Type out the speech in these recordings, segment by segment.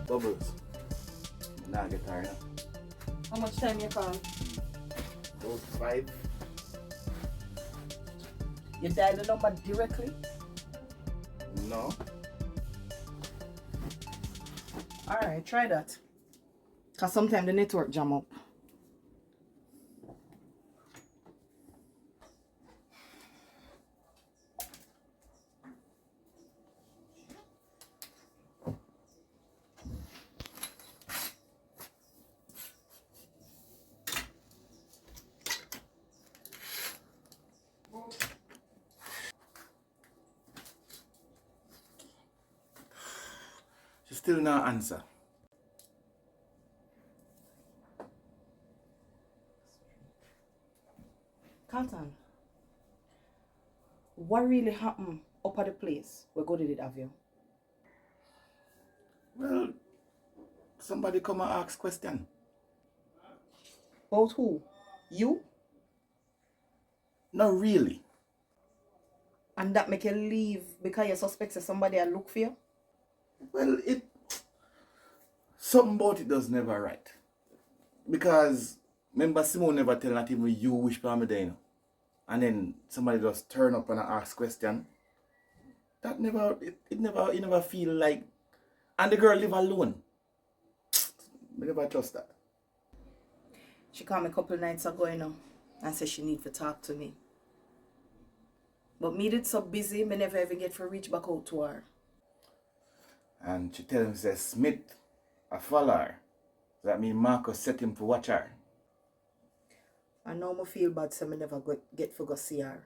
Bubbles. Nah, get tired. How much time you call? Those 5. You dial the number directly? No. Alright, try that. Cause sometimes the network jam up. She still not answer. Carlton, what really happened up at the place where God did have you? Well, somebody come and ask question. About who? You? Not really. And that make you leave because you suspect that somebody will look for you? Well, something about it does never right. Because remember Simone never tell not even you which plan me there, you know. And then somebody just turn up and ask question. That never it never feel like, and the girl live alone. I never trust that. She called me a couple of nights ago, you know, and said she need to talk to me. But me did so busy, me never even get to reach back out to her. And she tell him say Smith a follow her. That mean Marcus set him to watch her. I know me feel bad so me never get to go see her.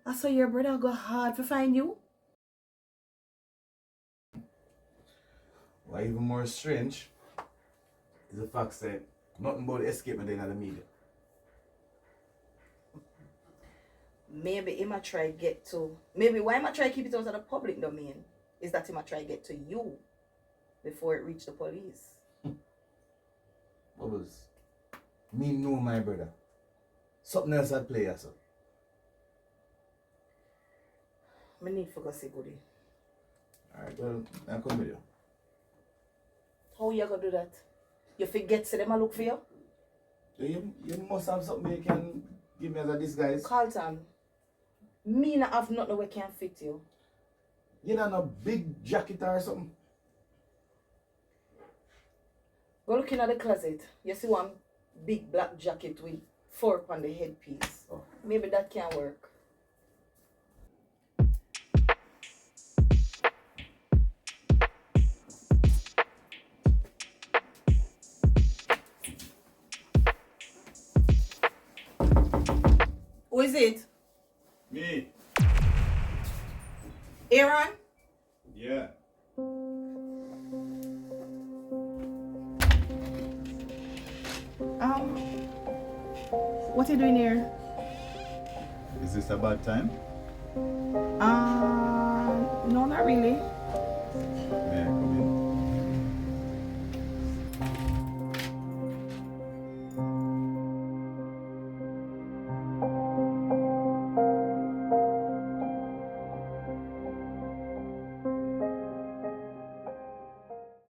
I saw your brother go hard to find you. What even more strange is the fact that nothing but escape me in the media. Maybe he might try get to... Maybe why he might try keep it out of the public domain is that he might try get to you before it reach the police. Bubbles, me know my brother. Something else at play, so. I need to go see Goody. Alright, well, I'll come with you. How you gonna do that? You forget to them I look for you? You must have something you can give me as a disguise. Carlton, me not have nothing that can fit you. You know, a big jacket or something? Go look in the closet. You see one big black jacket with fork on the headpiece. Oh. Maybe that can work. Who is it? Me? Aaron? Yeah. What are you doing here? Is this a bad time? No, not really.